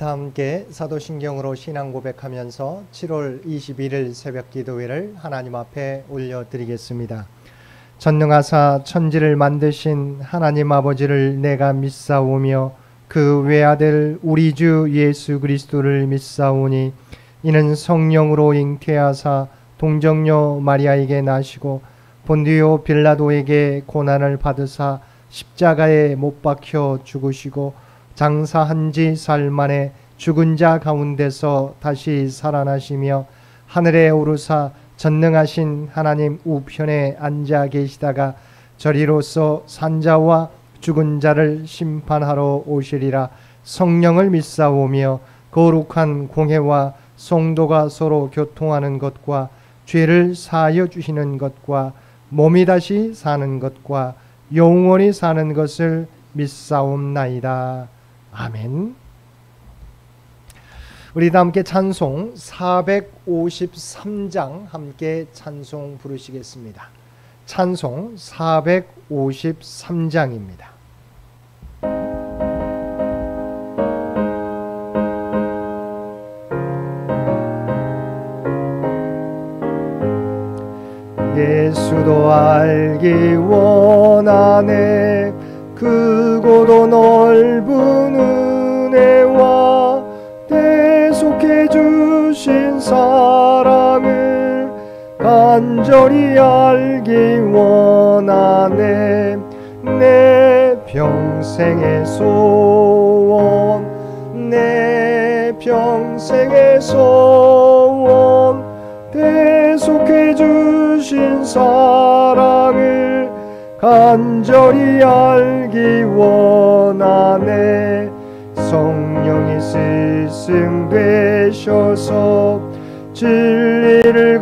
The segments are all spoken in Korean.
다 함께 사도신경으로 신앙 고백하면서 7월 21일 새벽 기도회를 하나님 앞에 올려드리겠습니다. 전능하사 천지를 만드신 하나님 아버지를 내가 믿사오며 그 외아들 우리 주 예수 그리스도를 믿사오니 이는 성령으로 잉태하사 동정녀 마리아에게 나시고 본디오 빌라도에게 고난을 받으사 십자가에 못 박혀 죽으시고 장사한 지 사흘 만에 죽은 자 가운데서 다시 살아나시며 하늘에 오르사 전능하신 하나님 우편에 앉아 계시다가 저리로서 산자와 죽은 자를 심판하러 오시리라. 성령을 믿사오며 거룩한 공회와 성도가 서로 교통하는 것과 죄를 사하여 주시는 것과 몸이 다시 사는 것과 영원히 사는 것을 믿사옵나이다. 아멘. 우리 다 함께 찬송 453장 함께 찬송 부르시겠습니다. 찬송 453장입니다. 예수도 알기 원하네. 크고도 넓은 은혜와 대속해 주신 사랑을 간절히 알기 원하네. 내 평생의 소원, 내 평생의 소원, 대속해 주신 사랑을 간절히 알기 원하네. 성령이 스승되셔서 진리를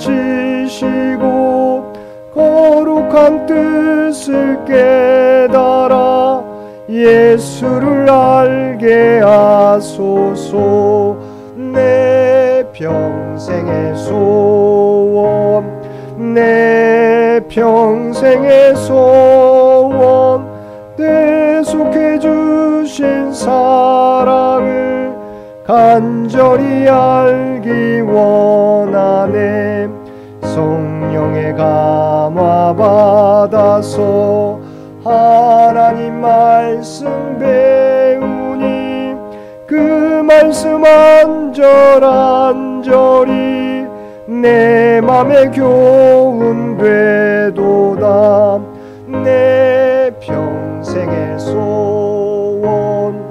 가르치시고 거룩한 뜻을 깨달아 예수를 알게 하소서. 내 평생의 소원, 내 평생의 소원, 대속해 주신 사랑을 간절히 알기 원하네. 성령의 감화 받아서 하나님 말씀 배우니 그 말씀 안절안절히 내 맘에 교훈 되도다. 내 평생의 소원,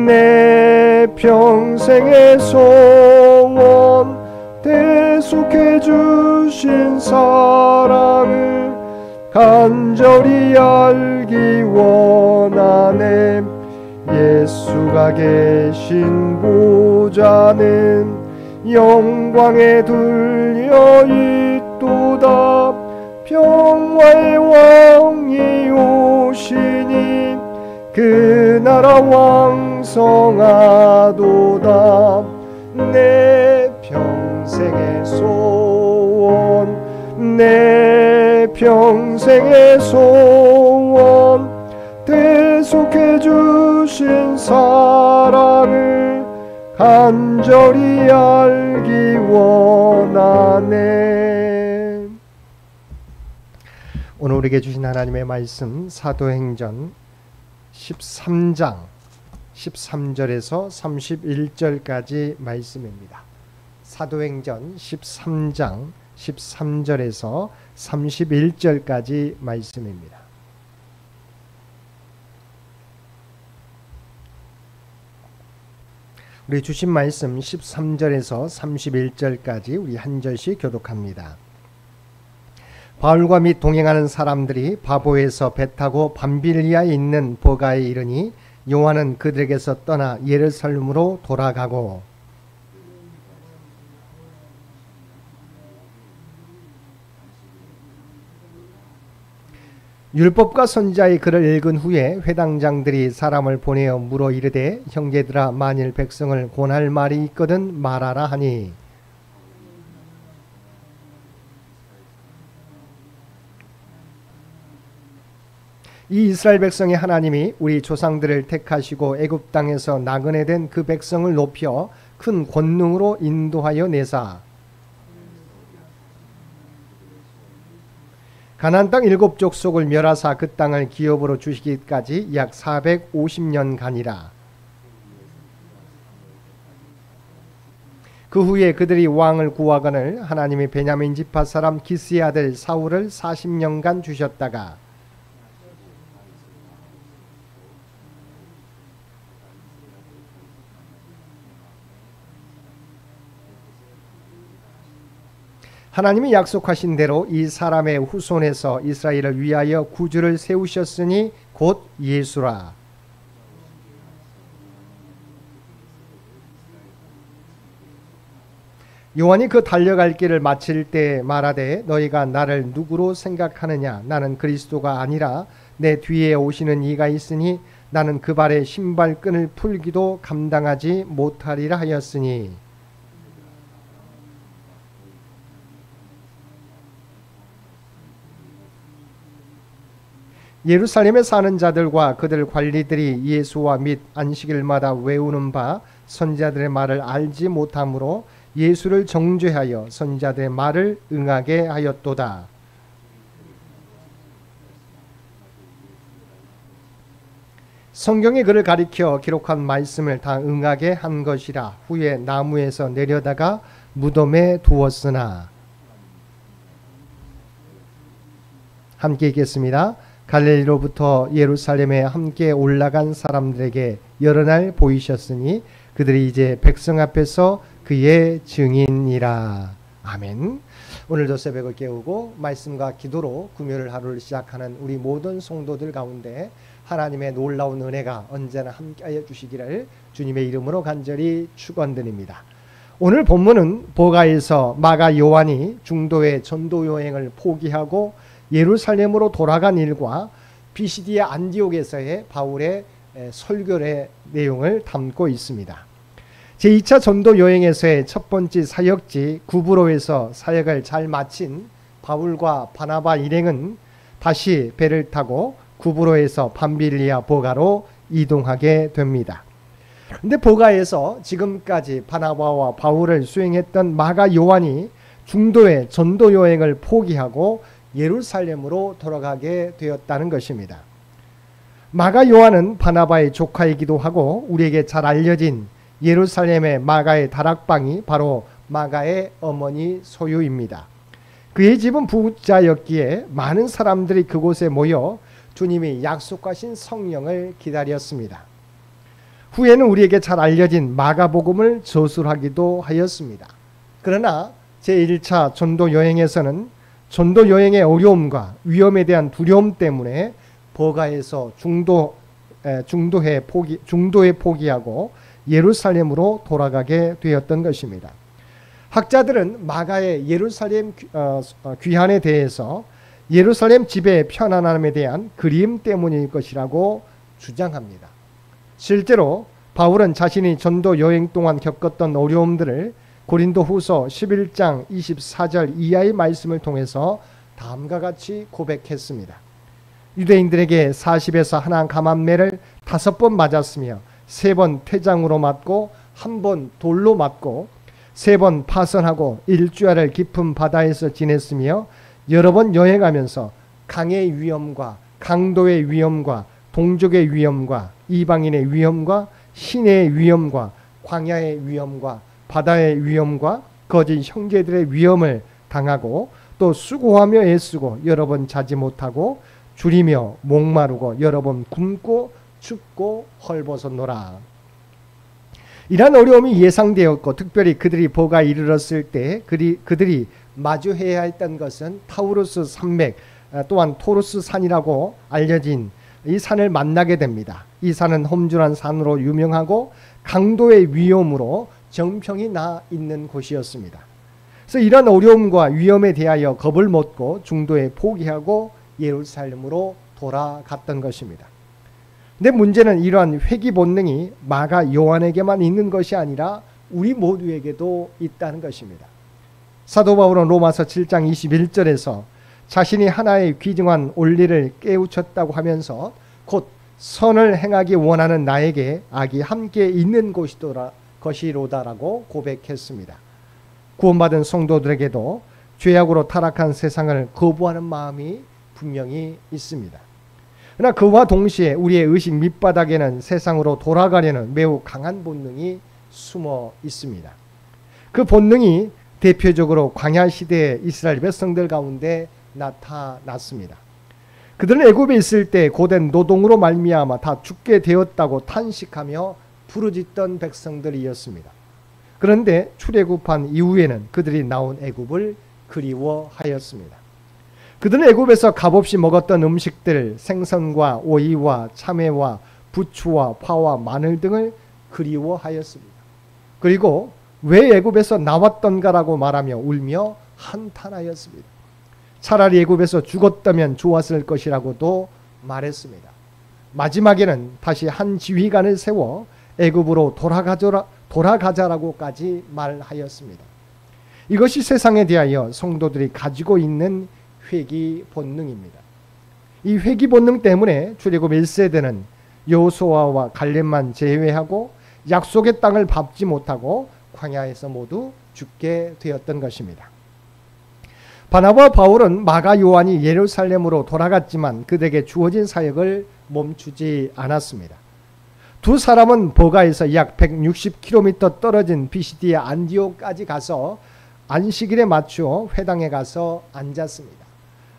내 평생의 소원, 대속해 주신 사랑을 간절히 알기 원하네. 예수가 계신 보좌는 영광에 들려 있도다. 평화의 왕이 오시니 그 나라 왕성하도다. 내 평생의 소원, 내 평생의 소원, 대속해 주신 사랑을 간절히 알기 원하네. 오늘 우리에게 주신 하나님의 말씀 사도행전 13장 13절에서 31절까지 말씀입니다. 사도행전 13장 13절에서 31절까지 말씀입니다. 우리 주신 말씀 13절에서 31절까지 우리 한 절씩 교독합니다. 바울과 및 동행하는 사람들이 바보에서 배 타고 밤빌리아에 있는 버가에 이르니 요한은 그들에게서 떠나 예루살렘으로 돌아가고 율법과 선지자의 글을 읽은 후에 회당장들이 사람을 보내어 물어 이르되 형제들아 만일 백성을 권할 말이 있거든 말하라 하니 이 이스라엘 백성의 하나님이 우리 조상들을 택하시고 애굽 땅에서 나그네 된 그 백성을 높여 큰 권능으로 인도하여 내사 가나안 땅 7족속을 멸하사 그 땅을 기업으로 주시기까지 약 450년간이라. 그 후에 그들이 왕을 구하거늘 하나님이 베냐민 지파 사람 기스의 아들 사울을 40년간 주셨다가 하나님이 약속하신 대로 이 사람의 후손에서 이스라엘을 위하여 구주를 세우셨으니 곧 예수라. 요한이 그 달려갈 길을 마칠 때 말하되 너희가 나를 누구로 생각하느냐? 나는 그리스도가 아니라 내 뒤에 오시는 이가 있으니 나는 그 발의 신발끈을 풀기도 감당하지 못하리라 하였으니 예루살렘에 사는 자들과 그들 관리들이 예수와 및 안식일마다 외우는 바 선지자들의 말을 알지 못하므로 예수를 정죄하여 선지자들의 말을 응하게 하였도다. 성경이 그를 가리켜 기록한 말씀을 다 응하게 한 것이라. 후에 나무에서 내려다가 무덤에 두었으나. 함께 읽겠습니다. 갈릴리로부터 예루살렘에 함께 올라간 사람들에게 여러 날 보이셨으니 그들이 이제 백성 앞에서 그의 증인이라. 아멘. 오늘도 새벽을 깨우고 말씀과 기도로 금요일 하루를 시작하는 우리 모든 성도들 가운데 하나님의 놀라운 은혜가 언제나 함께하여 주시기를 주님의 이름으로 간절히 축원드립니다. 오늘 본문은 보가에서 마가 요한이 중도의 전도 여행을 포기하고 예루살렘으로 돌아간 일과 비시디의 안디옥에서의 바울의 설교의 내용을 담고 있습니다. 제2차 전도 여행에서의 첫 번째 사역지 구브로에서 사역을 잘 마친 바울과 바나바 일행은 다시 배를 타고 구브로에서 밤빌리아 보가로 이동하게 됩니다. 그런데 보가에서 지금까지 바나바와 바울을 수행했던 마가 요한이 중도의 전도 여행을 포기하고 예루살렘으로 돌아가게 되었다는 것입니다. 마가 요한은 바나바의 조카이기도 하고 우리에게 잘 알려진 예루살렘의 마가의 다락방이 바로 마가의 어머니 소유입니다. 그의 집은 부자였기에 많은 사람들이 그곳에 모여 주님이 약속하신 성령을 기다렸습니다. 후에는 우리에게 잘 알려진 마가복음을 저술하기도 하였습니다. 그러나 제1차 전도 여행에서는 전도 여행의 어려움과 위험에 대한 두려움 때문에 버가에서 중도에 포기하고 예루살렘으로 돌아가게 되었던 것입니다. 학자들은 마가의 예루살렘 귀환에 대해서 예루살렘 집의 편안함에 대한 그리움 때문일 것이라고 주장합니다. 실제로 바울은 자신이 전도 여행 동안 겪었던 어려움들을 고린도후서 11장 24절 이하의 말씀을 통해서 다음과 같이 고백했습니다. 유대인들에게 40에서 한 감암매를 5번 맞았으며 3번 태장으로 맞고 1번 돌로 맞고 3번 파선하고 일주일을 깊은 바다에서 지냈으며 여러 번 여행하면서 강의 위험과 강도의 위험과 동족의 위험과 이방인의 위험과 시내의 위험과 광야의 위험과 바다의 위험과 거짓 형제들의 위험을 당하고 또 수고하며 애쓰고 여러 번 자지 못하고 줄이며 목마르고 여러 번 굶고 춥고 헐벗었노라. 이러한 어려움이 예상되었고 특별히 그들이 보가에 이르렀을 때 그들이 마주해야 했던 것은 타우루스 산맥 또한 토루스 산이라고 알려진 이 산을 만나게 됩니다. 이 산은 험준한 산으로 유명하고 강도의 위험으로 정평이 나 있는 곳이었습니다. 그래서 이런 어려움과 위험에 대하여 겁을 먹고 중도에 포기하고 예루살렘으로 돌아갔던 것입니다. 근데 문제는 이러한 회귀 본능이 마가 요한에게만 있는 것이 아니라 우리 모두에게도 있다는 것입니다. 사도 바울은 로마서 7장 21절에서 자신이 하나의 귀중한 원리를 깨우쳤다고 하면서 곧 선을 행하기 원하는 나에게 악이 함께 있는 것이로다라고 고백했습니다. 구원받은 성도들에게도 죄악으로 타락한 세상을 거부하는 마음이 분명히 있습니다. 그러나 그와 동시에 우리의 의식 밑바닥에는 세상으로 돌아가려는 매우 강한 본능이 숨어 있습니다. 그 본능이 대표적으로 광야 시대의 이스라엘 백성들 가운데 나타났습니다. 그들은 애굽에 있을 때 고된 노동으로 말미암아 다 죽게 되었다고 탄식하며 부르짖던 백성들이었습니다. 그런데 출애굽한 이후에는 그들이 나온 애굽을 그리워하였습니다. 그들은 애굽에서 값없이 먹었던 음식들, 생선과 오이와 참외와 부추와 파와 마늘 등을 그리워하였습니다. 그리고 왜 애굽에서 나왔던가라고 말하며 울며 한탄하였습니다. 차라리 애굽에서 죽었다면 좋았을 것이라고도 말했습니다. 마지막에는 다시 한 지휘관을 세워 애굽으로 돌아가자라고까지 말하였습니다. 이것이 세상에 대하여 성도들이 가지고 있는 회귀 본능입니다. 이 회귀 본능 때문에 출애굽 1세대는 여호수아와 갈렙만 제외하고 약속의 땅을 밟지 못하고 광야에서 모두 죽게 되었던 것입니다. 바나바와 바울은 마가 요한이 예루살렘으로 돌아갔지만 그들에게 주어진 사역을 멈추지 않았습니다. 두 사람은 버가에서 약 160km 떨어진 비시디아 안디옥까지 가서 안식일에 맞추어 회당에 가서 앉았습니다.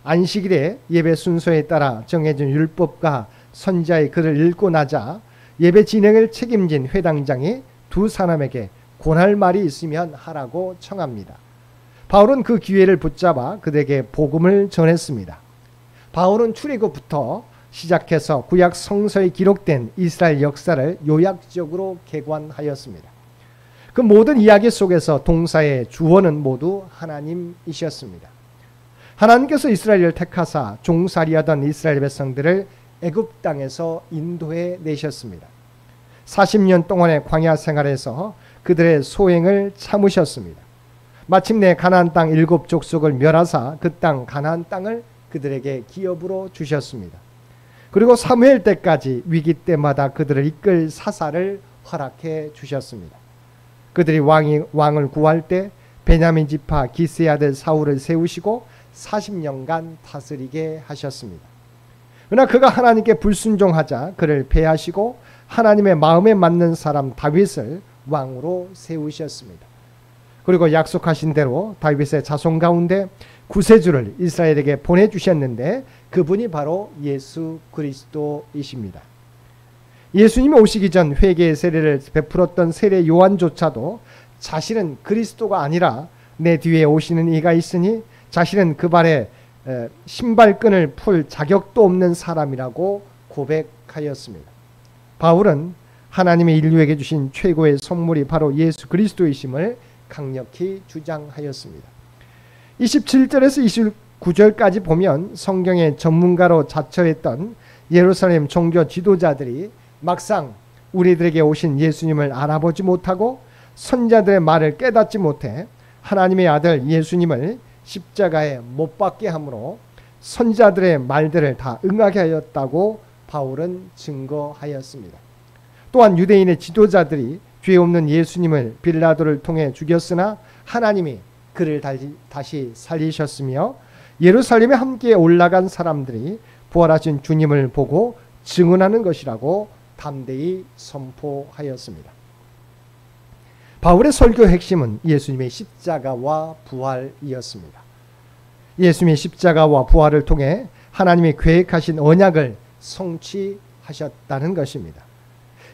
안식일에 예배 순서에 따라 정해진 율법과 선지자의 글을 읽고 나자 예배 진행을 책임진 회당장이 두 사람에게 권할 말이 있으면 하라고 청합니다. 바울은 그 기회를 붙잡아 그들에게 복음을 전했습니다. 바울은 출애굽부터 시작해서 구약 성서에 기록된 이스라엘 역사를 요약적으로 개관하였습니다. 그 모든 이야기 속에서 동사의 주어는 모두 하나님이셨습니다. 하나님께서 이스라엘을 택하사 종살이하던 이스라엘 백성들을 애굽 땅에서 인도해 내셨습니다. 40년 동안의 광야 생활에서 그들의 소행을 참으셨습니다. 마침내 가나안 땅 7족속을 멸하사 그 땅 가나안 땅을 그들에게 기업으로 주셨습니다. 그리고 사무엘 때까지 위기 때마다 그들을 이끌 사사를 허락해 주셨습니다. 그들이 왕을 구할 때 베냐민 지파 기스의 아들 사울을 세우시고 40년간 다스리게 하셨습니다. 그러나 그가 하나님께 불순종하자 그를 패하시고 하나님의 마음에 맞는 사람 다윗을 왕으로 세우셨습니다. 그리고 약속하신 대로 다윗의 자손 가운데 구세주를 이스라엘에게 보내주셨는데 그분이 바로 예수 그리스도이십니다. 예수님이 오시기 전 회개의 세례를 베풀었던 세례 요한조차도 자신은 그리스도가 아니라 내 뒤에 오시는 이가 있으니 자신은 그 발에 신발끈을 풀 자격도 없는 사람이라고 고백하였습니다. 바울은 하나님의 인류에게 주신 최고의 선물이 바로 예수 그리스도이심을 강력히 주장하였습니다. 27절에서 29절까지 보면 성경의 전문가로 자처했던 예루살렘 종교 지도자들이 막상 우리들에게 오신 예수님을 알아보지 못하고 선자들의 말을 깨닫지 못해 하나님의 아들 예수님을 십자가에 못 박게 함으로 선자들의 말들을 다 응하게 하였다고 바울은 증거하였습니다. 또한 유대인의 지도자들이 죄 없는 예수님을 빌라도를 통해 죽였으나 하나님이 그를 다시 살리셨으며 예루살렘에 함께 올라간 사람들이 부활하신 주님을 보고 증언하는 것이라고 담대히 선포하였습니다. 바울의 설교 핵심은 예수님의 십자가와 부활이었습니다. 예수님의 십자가와 부활을 통해 하나님이 계획하신 언약을 성취하셨다는 것입니다.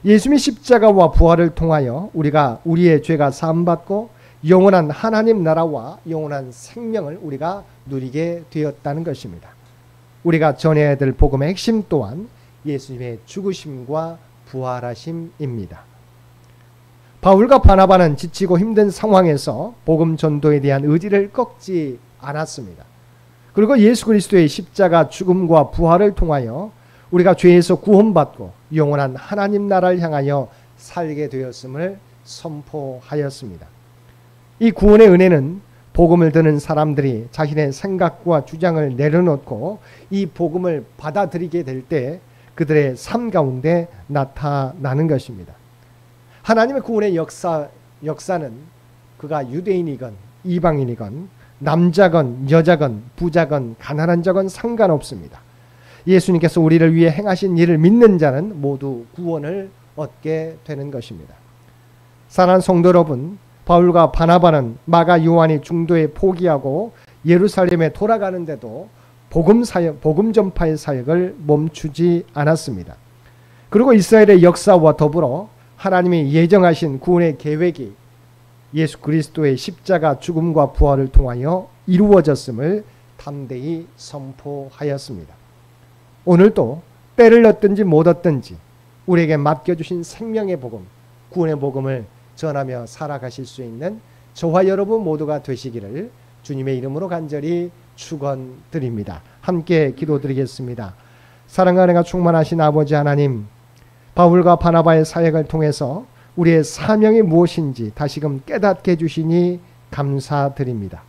예수님의 십자가와 부활을 통하여 우리가 우리의 죄가 사함받고 영원한 하나님 나라와 영원한 생명을 우리가 누리게 되었다는 것입니다. 우리가 전해야 될 복음의 핵심 또한 예수님의 죽으심과 부활하심입니다. 바울과 바나바는 지치고 힘든 상황에서 복음 전도에 대한 의지를 꺾지 않았습니다. 그리고 예수 그리스도의 십자가 죽음과 부활을 통하여 우리가 죄에서 구원받고 영원한 하나님 나라를 향하여 살게 되었음을 선포하였습니다. 이 구원의 은혜는 복음을 듣는 사람들이 자신의 생각과 주장을 내려놓고 이 복음을 받아들이게 될 때 그들의 삶 가운데 나타나는 것입니다. 하나님의 구원의 역사는 그가 유대인이건 이방인이건 남자건 여자건 부자건 가난한 자건 상관없습니다. 예수님께서 우리를 위해 행하신 일을 믿는 자는 모두 구원을 얻게 되는 것입니다. 사랑하는 성도 여러분, 바울과 바나바는 마가 요한이 중도에 포기하고 예루살렘에 돌아가는데도 복음 전파의 사역을 멈추지 않았습니다. 그리고 이스라엘의 역사와 더불어 하나님이 예정하신 구원의 계획이 예수 그리스도의 십자가 죽음과 부활을 통하여 이루어졌음을 담대히 선포하였습니다. 오늘도 때를 얻든지 못 얻든지 우리에게 맡겨주신 생명의 복음, 구원의 복음을 전하며 살아가실 수 있는 저와 여러분 모두가 되시기를 주님의 이름으로 간절히 축원드립니다. 함께 기도드리겠습니다. 사랑과 은혜가 충만하신 아버지 하나님, 바울과 바나바의 사역을 통해서 우리의 사명이 무엇인지 다시금 깨닫게 해주시니 감사드립니다.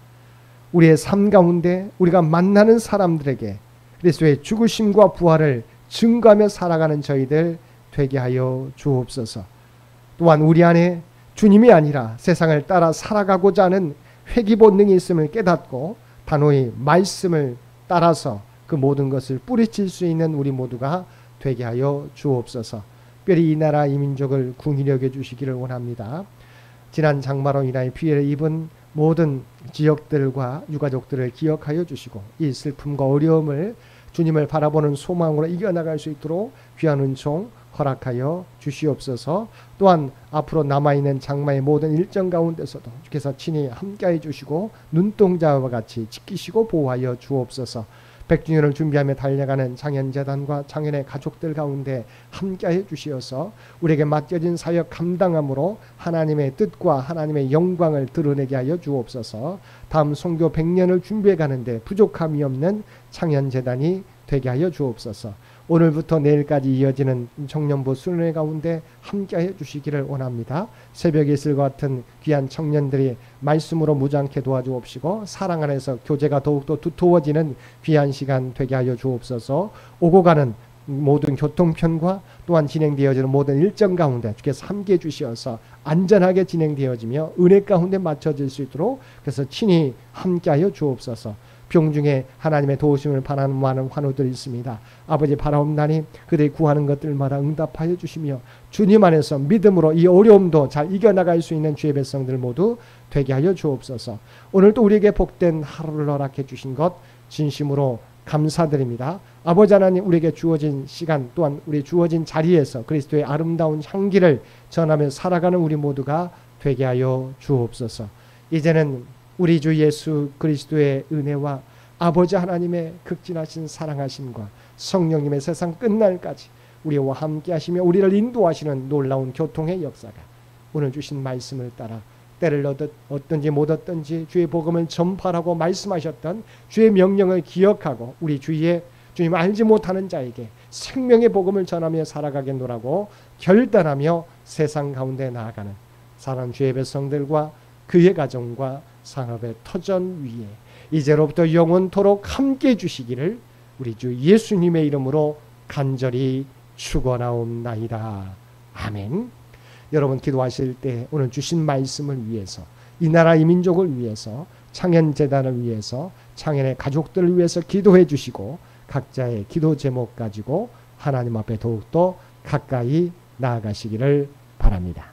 우리의 삶 가운데 우리가 만나는 사람들에게 그리스도의 죽으심과 부활을 증거하며 살아가는 저희들 되게 하여 주옵소서. 또한 우리 안에 주님이 아니라 세상을 따라 살아가고자 하는 회귀 본능이 있음을 깨닫고 단호히 말씀을 따라서 그 모든 것을 뿌리칠 수 있는 우리 모두가 되게 하여 주옵소서. 특별히 이 나라 이 민족을 긍휼히 여겨주시기를 원합니다. 지난 장마로 인하여 피해를 입은 모든 지역들과 유가족들을 기억하여 주시고 이 슬픔과 어려움을 주님을 바라보는 소망으로 이겨나갈 수 있도록 귀한 은총 허락하여 주시옵소서. 또한 앞으로 남아있는 장마의 모든 일정 가운데서도 주께서 친히 함께해 주시고 눈동자와 같이 지키시고 보호하여 주옵소서. 100주년을 준비하며 달려가는 창현재단과 창현의 가족들 가운데 함께해 주시어서 우리에게 맡겨진 사역 감당함으로 하나님의 뜻과 하나님의 영광을 드러내게 하여 주옵소서. 다음 선교 100년을 준비해 가는데 부족함이 없는 창현재단이 되게 하여 주옵소서. 오늘부터 내일까지 이어지는 청년부 수련회 가운데 함께해 주시기를 원합니다. 새벽의 이슬과 같은 귀한 청년들이 말씀으로 무장케 도와주옵시고 사랑 안에서 교제가 더욱더 두터워지는 귀한 시간 되게 하여 주옵소서. 오고 가는 모든 교통편과 또한 진행되어지는 모든 일정 가운데 주께서 함께해 주시어서 안전하게 진행되어지며 은혜 가운데 맞춰질 수 있도록 그래서 친히 함께하여 주옵소서. 병중에 하나님의 도우심을 바라는 많은 환우들이 있습니다. 아버지 바라옵나니 그들이 구하는 것들마다 응답하여 주시며 주님 안에서 믿음으로 이 어려움도 잘 이겨나갈 수 있는 주의 백성들 모두 되게 하여 주옵소서. 오늘도 우리에게 복된 하루를 허락해 주신 것 진심으로 감사드립니다. 아버지 하나님, 우리에게 주어진 시간 또한 우리 주어진 자리에서 그리스도의 아름다운 향기를 전하며 살아가는 우리 모두가 되게 하여 주옵소서. 이제는 우리 주 예수 그리스도의 은혜와 아버지 하나님의 극진하신 사랑하심과 성령님의 세상 끝날까지 우리와 함께 하시며 우리를 인도하시는 놀라운 교통의 역사가 오늘 주신 말씀을 따라 때를 얻든지 못 얻든지 주의 복음을 전파하고 말씀하셨던 주의 명령을 기억하고 우리 주위에 주님 알지 못하는 자에게 생명의 복음을 전하며 살아가겠노라고 결단하며 세상 가운데 나아가는 사랑하는 주의 백성들과 그의 가정과 상업의 터전 위에 이제로부터 영원토록 함께 주시기를 우리 주 예수님의 이름으로 간절히 축원하옵나이다. 아멘. 여러분 기도하실 때 오늘 주신 말씀을 위해서 이 나라 이 민족을 위해서 창현재단을 위해서 창현의 가족들을 위해서 기도해 주시고 각자의 기도 제목 가지고 하나님 앞에 더욱더 가까이 나아가시기를 바랍니다.